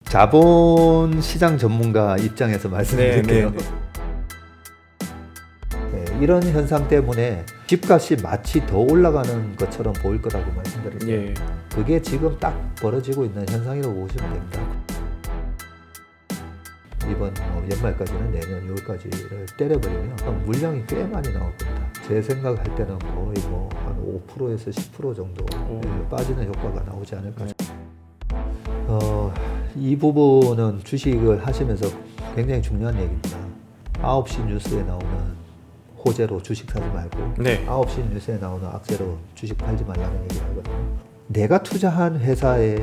자본시장 전문가 입장에서 말씀드릴게요. 네, 이런 현상 때문에 집값이 마치 더 올라가는 것처럼 보일 거라고 말씀드렸어요. 예. 그게 지금 딱 벌어지고 있는 현상이라고 보시면 됩니다. 이번 연말까지는 내년 6월까지를 때려버리면 물량이 꽤 많이 나올 겁니다. 제 생각할 때는 거의 한 5%에서 10% 정도 빠지는 효과가 나오지 않을까. 이 부분은 주식을 하시면서 굉장히 중요한 얘기입니다. 9시 뉴스에 나오는 호재로 주식 사지 말고 네. 9시 뉴스에 나오는 악재로 주식 팔지 말라는 얘기를 하거든요. 내가 투자한 회사의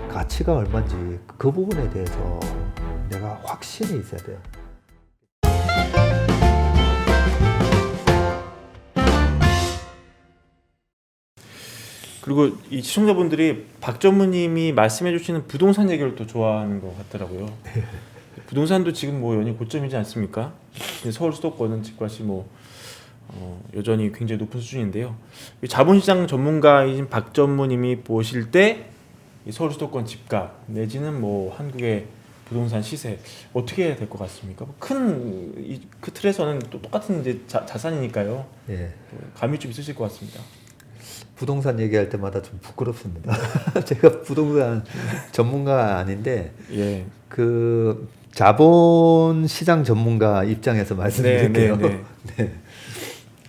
가치가 얼마인지 그 부분에 대해서 내가 확신이 있어야 돼요. 그리고 이 시청자분들이 박 전무님이 말씀해 주시는 부동산 얘기를 또 좋아하는 것 같더라고요. 부동산도 지금 연이 고점이지 않습니까? 서울 수도권은 집값이 여전히 굉장히 높은 수준인데요. 자본시장 전문가이신 박 전무님이 보실 때 이 서울 수도권 집값 내지는 한국의 부동산 시세 어떻게 될 것 같습니까? 큰 그 틀에서는 또 똑같은 이제 자산이니까요. 예. 감이 좀 있으실 것 같습니다. 부동산 얘기할 때마다 좀 부끄럽습니다. 제가 부동산 전문가 아닌데 예. 그 자본시장 전문가 입장에서 말씀드릴게요. 네.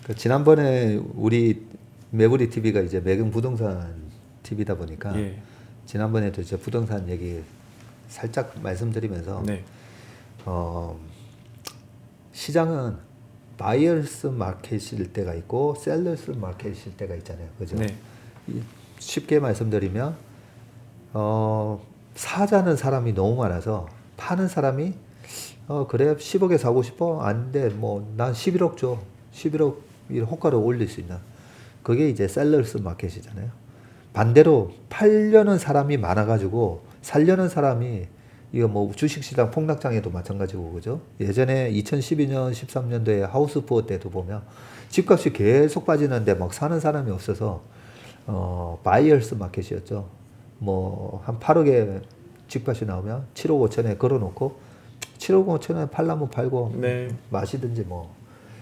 그 지난번에 우리 매부리 TV가 이제 매경 부동산 TV다 보니까 예. 지난번에도 이제 부동산 얘기 살짝 말씀드리면서 네. 시장은 바이어스 마켓일 때가 있고 셀러스 마켓일 때가 있잖아요. 그죠? 네. 쉽게 말씀드리면 사자는 사람이 너무 많아서 파는 사람이 그래 10억에 사고 싶어? 안 돼. 난 11억 줘. 11억 이 호가를 올릴 수 있나? 그게 이제 셀러스 마켓이잖아요. 반대로 팔려는 사람이 많아가지고 살려는 사람이 이거 주식시장 폭락장에도 마찬가지고 그죠? 예전에 2012년 13년도에 하우스푸어 때도 보면 집값이 계속 빠지는데 막 사는 사람이 없어서 바이어스 마켓이었죠. 한 8억에 집값이 나오면 7억 5천에 걸어놓고 7억 5천에 팔라면 팔고 네. 마시든지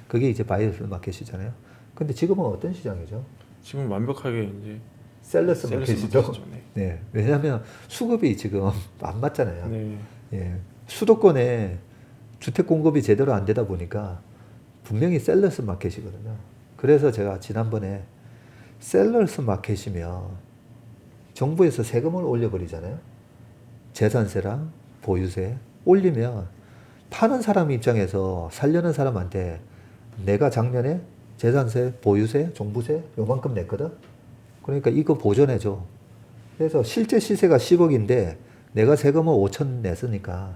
그게 이제 바이어스 마켓이잖아요. 근데 지금은 어떤 시장이죠? 지금 완벽하게 이제 셀러스 마켓이죠. 네. 네. 왜냐하면 수급이 지금 안 맞잖아요. 네. 예. 수도권에 주택 공급이 제대로 안 되다 보니까 분명히 셀러스 마켓이거든요. 그래서 제가 지난번에 셀러스 마켓이면 정부에서 세금을 올려버리잖아요. 재산세랑 보유세 올리면 파는 사람 입장에서 살려는 사람한테 내가 작년에 재산세, 보유세, 종부세 요만큼 냈거든. 그러니까 이거 보전해줘. 그래서 실제 시세가 10억인데 내가 세금을 5천 냈으니까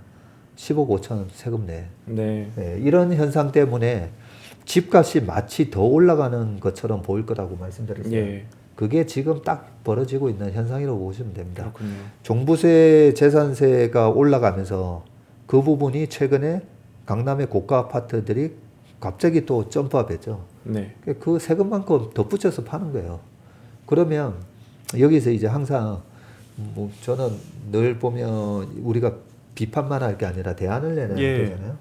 10억 5천 세금 내. 네. 네, 이런 현상 때문에 집값이 마치 더 올라가는 것처럼 보일 거라고 말씀드렸어요. 예. 그게 지금 딱 벌어지고 있는 현상이라고 보시면 됩니다. 그렇군요. 종부세, 재산세가 올라가면서 그 부분이 최근에 강남의 고가 아파트들이 갑자기 또 점프업했죠. 네. 그 세금만큼 덧붙여서 파는 거예요. 그러면 여기서 이제 항상 저는 늘 보면 우리가 비판만 할 게 아니라 대안을 내는 거잖아요.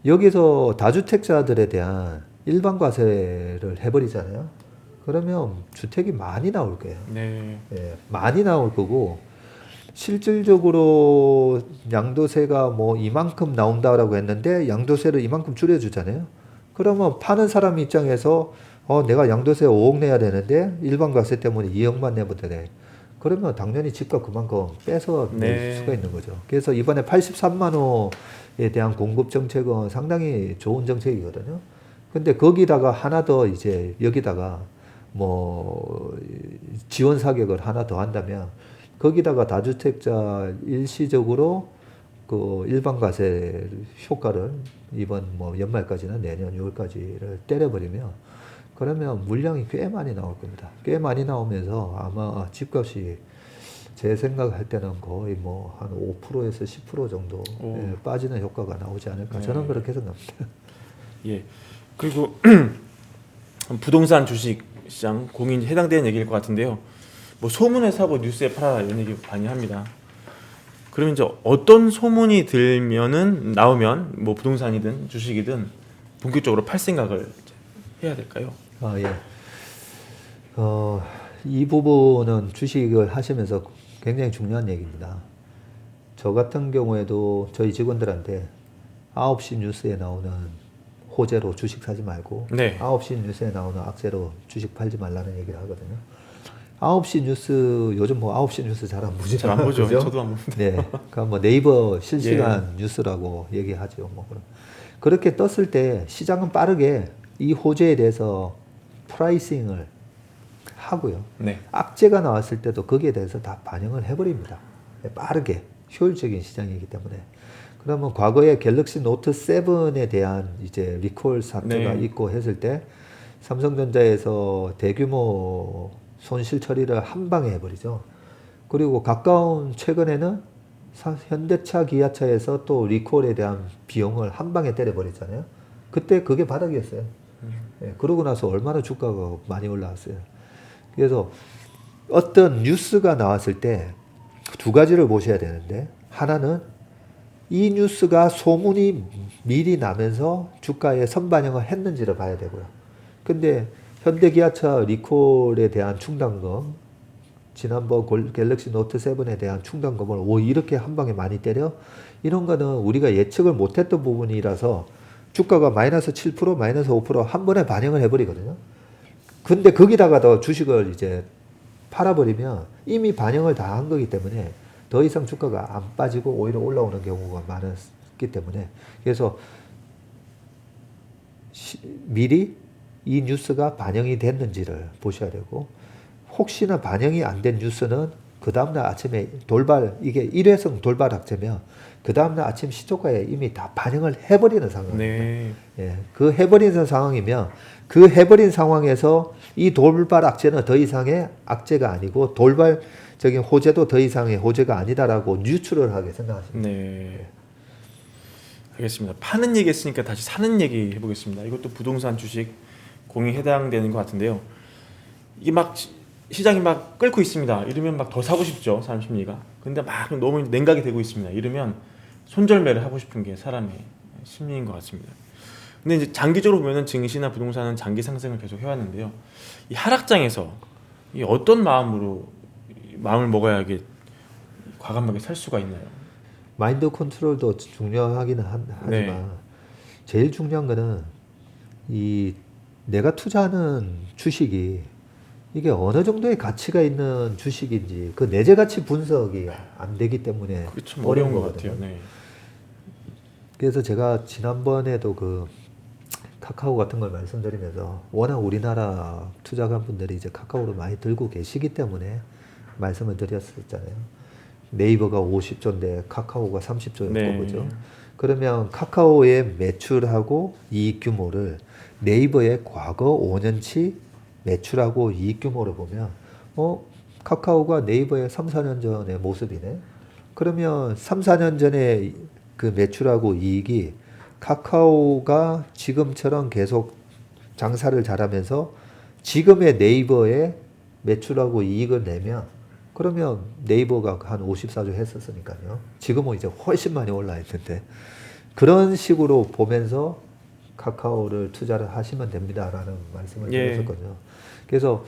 여기서 다주택자들에 대한 일반 과세를 해버리잖아요. 그러면 주택이 많이 나올 거예요. 네. 예, 많이 나올 거고 실질적으로 양도세가 이만큼 나온다라고 했는데 양도세를 이만큼 줄여주잖아요. 그러면 파는 사람 입장에서 내가 양도세 5억 내야 되는데 일반 과세 때문에 2억만 내면 되네. 그러면 당연히 집값 그만큼 뺏어 낼 수가 있는 거죠. 그래서 이번에 83만 호에 대한 공급 정책은 상당히 좋은 정책이거든요. 근데 거기다가 하나 더 이제 여기다가 지원 사격을 하나 더 한다면 거기다가 다주택자 일시적으로 그 일반 과세 효과를 이번 연말까지나 내년 6월까지를 때려버리면 그러면 물량이 꽤 많이 나올 겁니다. 꽤 많이 나오면서 아마 집값이 제 생각할 때는 거의 한 5%에서 10% 정도 빠지는 효과가 나오지 않을까. 저는 그렇게 생각합니다. 예. 그리고 부동산 주식 시장 공인 해당되는 얘기일 것 같은데요. 소문에 사고 뉴스에 팔아라 이런 얘기 많이 합니다. 그러면 이제 어떤 소문이 들면은 나오면 뭐 부동산이든 주식이든 본격적으로 팔 생각을 이제 해야 될까요? 예. 이 부분은 주식을 하시면서 굉장히 중요한 얘기입니다. 저 같은 경우에도 저희 직원들한테 9시 뉴스에 나오는 호재로 주식 사지 말고 네. 9시 뉴스에 나오는 악재로 주식 팔지 말라는 얘기를 하거든요. 9시 뉴스 요즘 뭐 9시 뉴스 잘 안 보죠. 잘 안 보죠. 그죠? 저도 안 봅니다. 네. 그러니까 뭐 네이버 실시간 뉴스라고 얘기하죠. 뭐 그렇게 떴을 때 시장은 빠르게 이 호재에 대해서 프라이싱을 하고요. 네. 악재가 나왔을 때도 거기에 대해서 다 반영을 해버립니다. 빠르게 효율적인 시장이기 때문에. 그러면 과거에 갤럭시 노트 7에 대한 이제 리콜 사태가 네. 있고 했을 때 삼성전자에서 대규모 손실 처리를 한 방에 해버리죠. 그리고 가까운 최근에는 현대차, 기아차에서 또 리콜에 대한 비용을 한 방에 때려버렸잖아요. 그때 그게 바닥이었어요. 예, 그러고 나서 얼마나 주가가 많이 올라왔어요. 그래서 어떤 뉴스가 나왔을 때 두 가지를 보셔야 되는데, 하나는 이 뉴스가 소문이 미리 나면서 주가에 선반영을 했는지를 봐야 되고요. 근데 현대기아차 리콜에 대한 충당금, 지난번 갤럭시 노트 7에 대한 충당금을 이렇게 한 방에 많이 때려? 이런 거는 우리가 예측을 못했던 부분이라서 주가가 마이너스 7%, 마이너스 5%한 번에 반영을 해버리거든요. 근데 거기다가 더 주식을 이제 팔아버리면 이미 반영을 다 한 거기 때문에 더 이상 주가가 안 빠지고 오히려 올라오는 경우가 많았기 때문에, 그래서 미리 이 뉴스가 반영이 됐는지를 보셔야 되고, 혹시나 반영이 안 된 뉴스는 그 다음날 아침에 이게 일회성 돌발 악재면 그 다음날 아침 시초가에 이미 다 반영을 해버리는 상황입니다. 네. 예, 그 해버리는 상황이면 그 해버린 상황에서 이 돌발 악재는 더 이상의 악재가 아니고 돌발적인 호재도 더 이상의 호재가 아니다라고 뉴트럴 하게 생각하시면 돼요. 네. 알겠습니다. 파는 얘기 했으니까 다시 사는 얘기 해보겠습니다. 이것도 부동산 주식 공유에 해당되는 것 같은데요. 이게 막 시장이 막 끓고 있습니다. 이러면 막 더 사고 싶죠, 사람 심리가. 근데 막 너무 냉각이 되고 있습니다. 이러면 손절매를 하고 싶은 게 사람의 심리인 것 같습니다. 근데 이제 장기적으로 보면은 증시나 부동산은 장기 상승을 계속 해왔는데요. 이 하락장에서 이 어떤 마음을 먹어야 이게 과감하게 살 수가 있나요? 마인드 컨트롤도 중요하기는 하지만 네. 제일 중요한 거는 이 내가 투자하는 주식이 이게 어느 정도의 가치가 있는 주식인지 그 내재 가치 분석이 안 되기 때문에 그게 참 어려운 것 같아요. 네. 그래서 제가 지난번에도 그 카카오 같은 걸 말씀드리면서 워낙 우리나라 투자관 분들이 이제 카카오를 많이 들고 계시기 때문에 말씀을 드렸었잖아요. 네이버가 50조인데 카카오가 30조였고 네. 그죠? 그러면 카카오의 매출하고 이익 규모를 네이버의 과거 5년치 매출하고 이익 규모를 보면 카카오가 네이버의 3, 4년 전의 모습이네. 그러면 3, 4년 전에 그 매출하고 이익이 카카오가 지금처럼 계속 장사를 잘하면서 지금의 네이버의 매출하고 이익을 내면 그러면 네이버가 한 54조 했었으니까요. 지금은 이제 훨씬 많이 올라 있는데 그런 식으로 보면서 카카오를 투자를 하시면 됩니다라는 말씀을 드렸었거든요. 그래서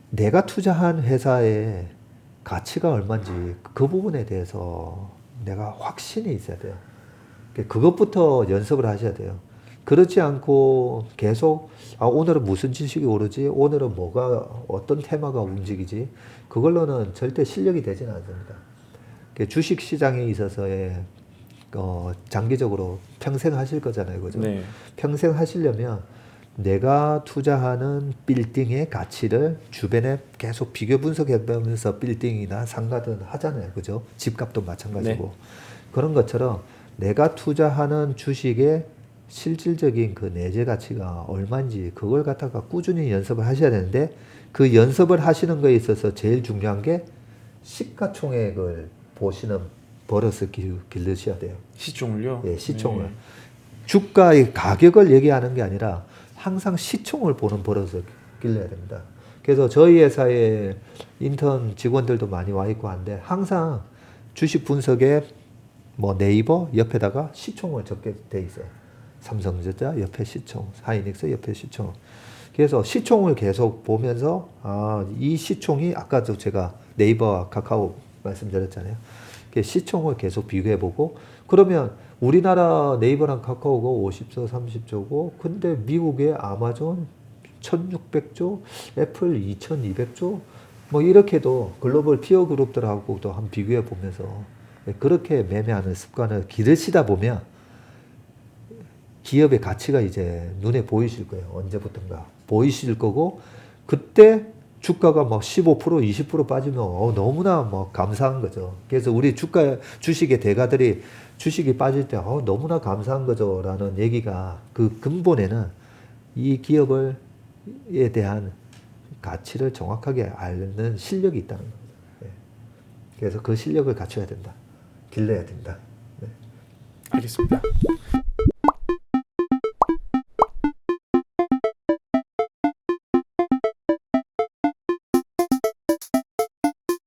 내가 투자한 회사의 가치가 얼마인지 그 부분에 대해서 내가 확신이 있어야 돼요. 그것부터 연습을 하셔야 돼요. 그렇지 않고 계속 오늘은 무슨 지식이 오르지? 오늘은 어떤 테마가 움직이지? 그걸로는 절대 실력이 되지는 않습니다. 주식 시장에 있어서의 장기적으로 평생 하실 거잖아요. 그죠? 네. 평생 하시려면 내가 투자하는 빌딩의 가치를 주변에 계속 비교 분석해 보면서 빌딩이나 상가든 하잖아요. 그죠? 집값도 마찬가지고. 네. 그런 것처럼 내가 투자하는 주식의 실질적인 그 내재 가치가 얼마인지 그걸 갖다가 꾸준히 연습을 하셔야 되는데 그 연습을 하시는 거에 있어서 제일 중요한 게 시가총액을 보시는 버릇을 기르셔야 돼요. 시총을요? 예, 시총을. 네. 주가의 가격을 얘기하는 게 아니라 항상 시총을 보는 버릇을 길러야 됩니다. 그래서 저희 회사에 인턴 직원들도 많이 와 있고 한데 항상 주식 분석에 뭐 네이버 옆에다가 시총을 적게 돼 있어요. 삼성전자 옆에 시총, 하이닉스 옆에 시총. 그래서 시총을 계속 보면서 이 시총이 아까도 제가 네이버와 카카오 말씀드렸잖아요. 시총을 계속 비교해보고 그러면 우리나라 네이버랑 카카오가 50조, 30조고 근데 미국의 아마존 1600조, 애플 2200조 뭐 이렇게도 글로벌 피어 그룹들하고도 한번 비교해 보면서 그렇게 매매하는 습관을 기르시다 보면 기업의 가치가 이제 눈에 보이실 거예요. 언제부턴가 보이실 거고 그때 주가가 막 15%, 20% 빠지면 너무나 뭐 감사한 거죠. 그래서 우리 주식의 대가들이 주식이 빠질 때 너무나 감사한 거죠라는 얘기가 그 근본에는 이 기업에 대한 가치를 정확하게 아는 실력이 있다는 겁니다. 네. 그래서 그 실력을 갖춰야 된다. 길러야 된다. 네. 알겠습니다.